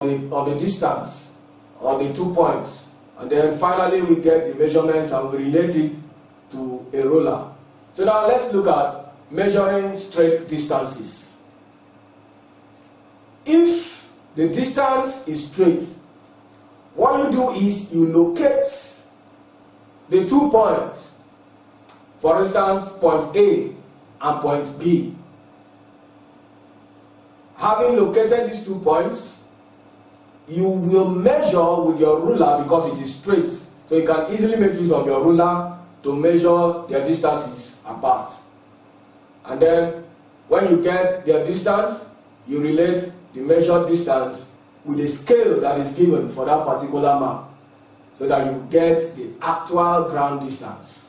the distance of the 2 points. And then finally we get the measurements and we relate it to a ruler. So now let's look at measuring straight distances. If the distance is straight, what you do is you locate the 2 points, for instance point A and point B. Having located these 2 points, you will measure with your ruler because it is straight. So you can easily make use of your ruler to measure their distances apart. And then when you get their distance, you relate the measured distance with the scale that is given for that particular map, so that you get the actual ground distance.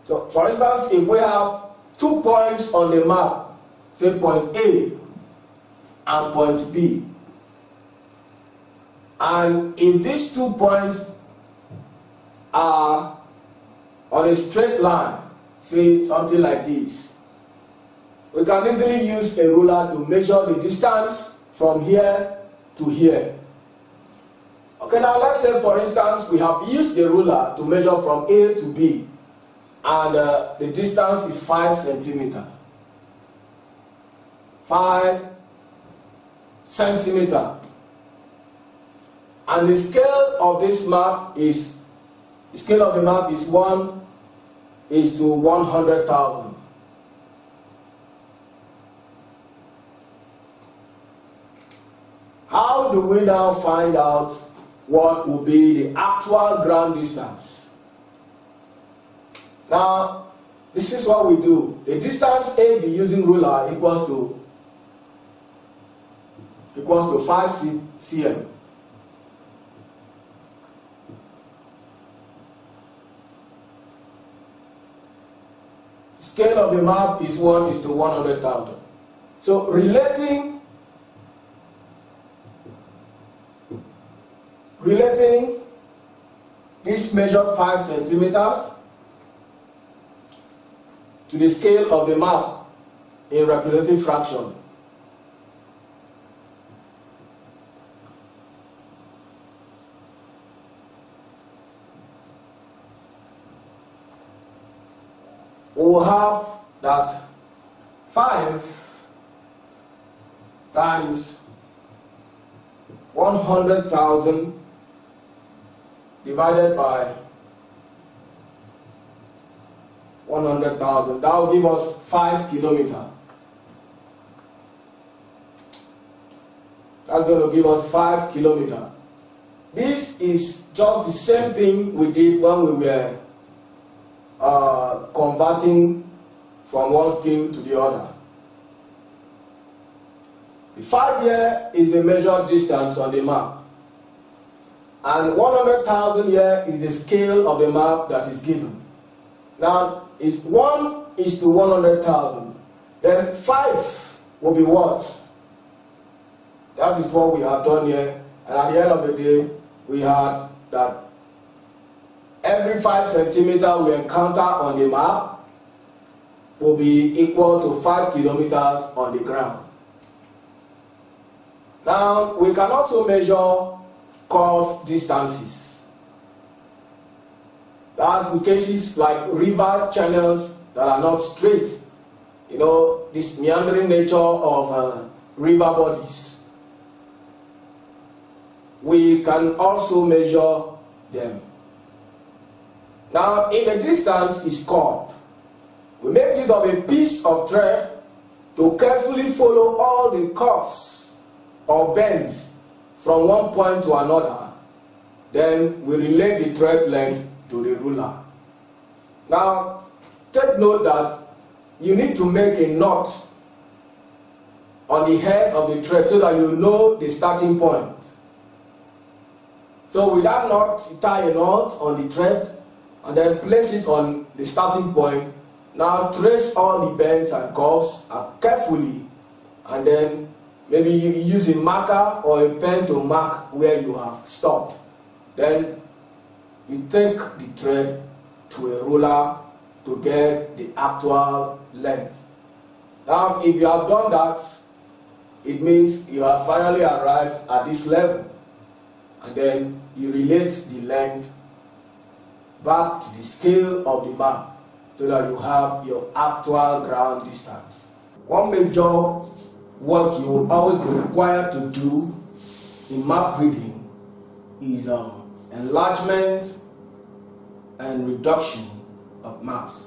So for instance, if we have 2 points on the map, say point A and point B, and if these 2 points are on a straight line, say something like this, we can easily use a ruler to measure the distance from here to here. Okay, now let's say for instance we have used the ruler to measure from A to B, and the distance is 5 centimeters. 5 centimeters. And the scale of this map is, the scale of the map is 1:100,000. How do we now find out what will be the actual ground distance? Now, this is what we do. The distance AB using ruler equals to 5 cm. Scale of the map is 1:100,000. So relating this measured 5 centimeters to the scale of the map in representative fraction. We will have that 5 times 100,000 divided by 100,000. That will give us 5 kilometers. That's going to give us 5 kilometers. This is just the same thing we did when we were converting from one scale to the other. The 5 here is the measured distance on the map, and 100,000 here is the scale of the map that is given. Now, if 1:100,000, then 5 will be what? That is what we have done here, and at the end of the day, we had that every 5 centimeters we encounter on the map will be equal to 5 kilometers on the ground. Now, we can also measure curved distances. That's in cases like river channels that are not straight. You know, this meandering nature of river bodies. We can also measure them. Now, if the distance is curved, we make use of a piece of thread to carefully follow all the curves or bends from one point to another. Then we relate the thread length to the ruler. Now, take note that you need to make a knot on the head of the thread so that you know the starting point. So with that knot, you tie a knot on the thread and then place it on the starting point. Now trace all the bends and curves carefully, and then maybe you use a marker or a pen to mark where you have stopped. Then you take the thread to a ruler to get the actual length. Now, if you have done that, it means you have finally arrived at this level. and then you relate the length back to the scale of the map so that you have your actual ground distance. One major work you will always be required to do in map reading is enlargement and reduction of maps.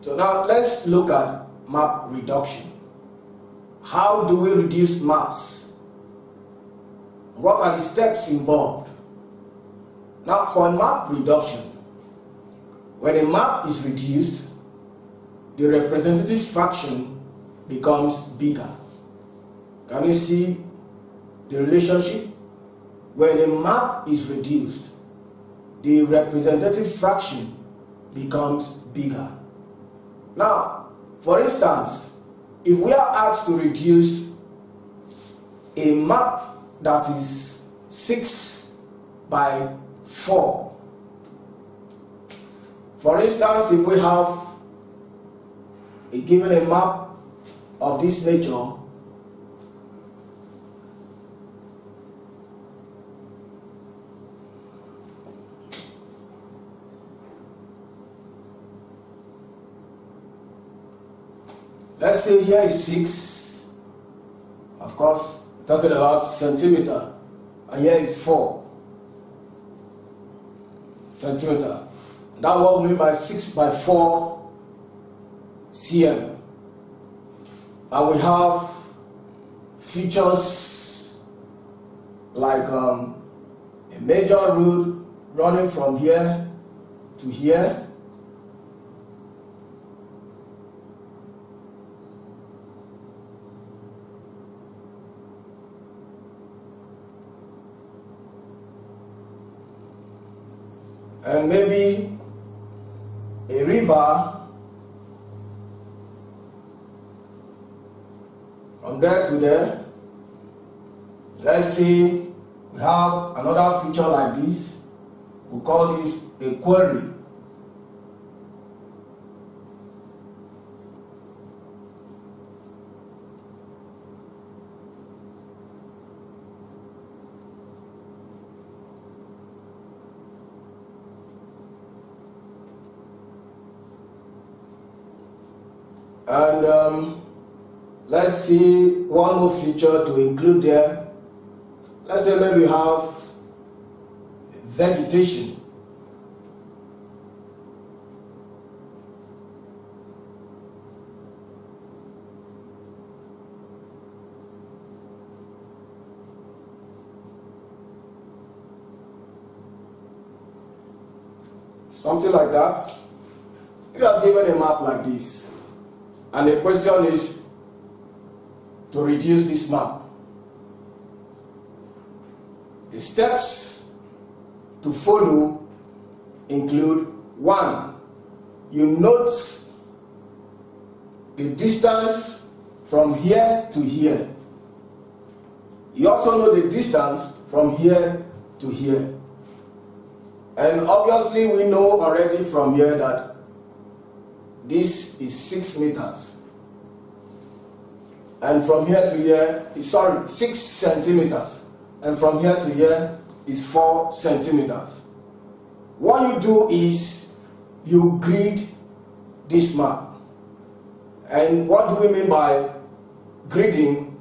So now let's look at map reduction. How do we reduce maps? What are the steps involved? Now for map reduction, when a map is reduced, the representative fraction becomes bigger. Can you see the relationship? When a map is reduced, the representative fraction becomes bigger. Now, for instance, if we are asked to reduce a map that is 6 by 4, for instance, if we have given a map of this nature, let's say here is 6, of course, talking about centimeter, and here is 4 centimeter. That will mean by 6 by 4 cm. And we have features like a major road running from here to here. And maybe a river from there to there. Let's see, we have another feature like this. We call this a quarry. And let's see one more feature to include there. Let's say maybe you have vegetation. Something like that. You are given a map like this, and the question is to reduce this map. The steps to follow include: 1. You note the distance from here to here. You also know the distance from here to here. And obviously we know already from here that this is 6 meters. And from here to here is 6 centimeters. And from here to here is 4 centimeters. What you do is you grid this map. And what do we mean by gridding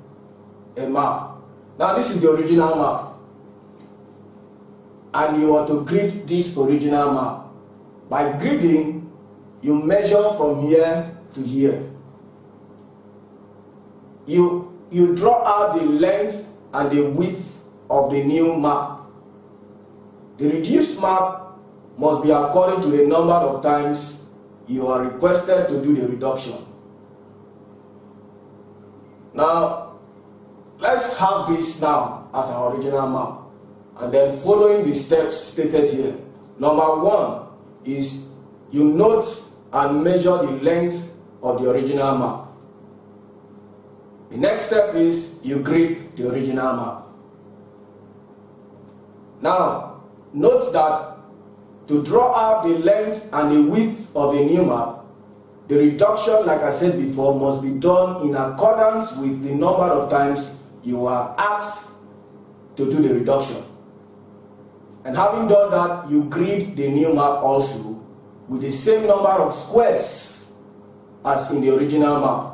a map? Now this is the original map. And you want to grid this original map. By gridding, you measure from here to here. You draw out the length and the width of the new map. The reduced map must be according to the number of times you are requested to do the reduction. Now, let's have this now as our original map, and then following the steps stated here. Number 1 is you note and measure the length of the original map. The next step is you grid the original map. Now, note that to draw out the length and the width of a new map, the reduction, like I said before, must be done in accordance with the number of times you are asked to do the reduction. And having done that, you grid the new map also with the same number of squares as in the original map.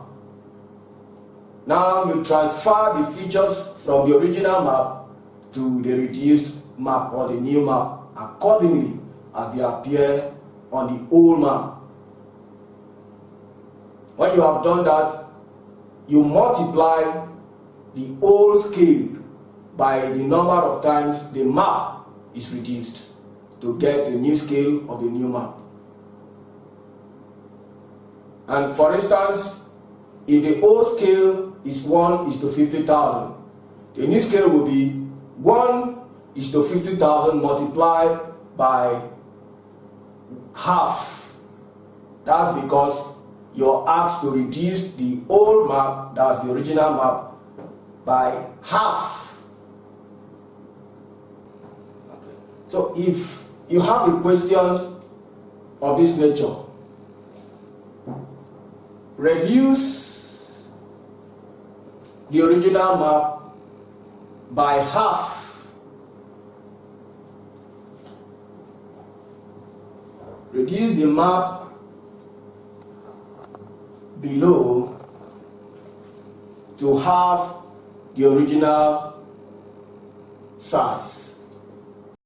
Now you transfer the features from the original map to the reduced map or the new map accordingly as they appear on the old map. When you have done that, you multiply the old scale by the number of times the map is reduced to get the new scale of the new map. And for instance, if the old scale is 1:50,000, the new scale will be 1:50,000 multiplied by half. That's because you're asked to reduce the old map, that's the original map, by half. Okay. So if you have a question of this nature, reduce the original map by half. Reduce the map below to half the original size.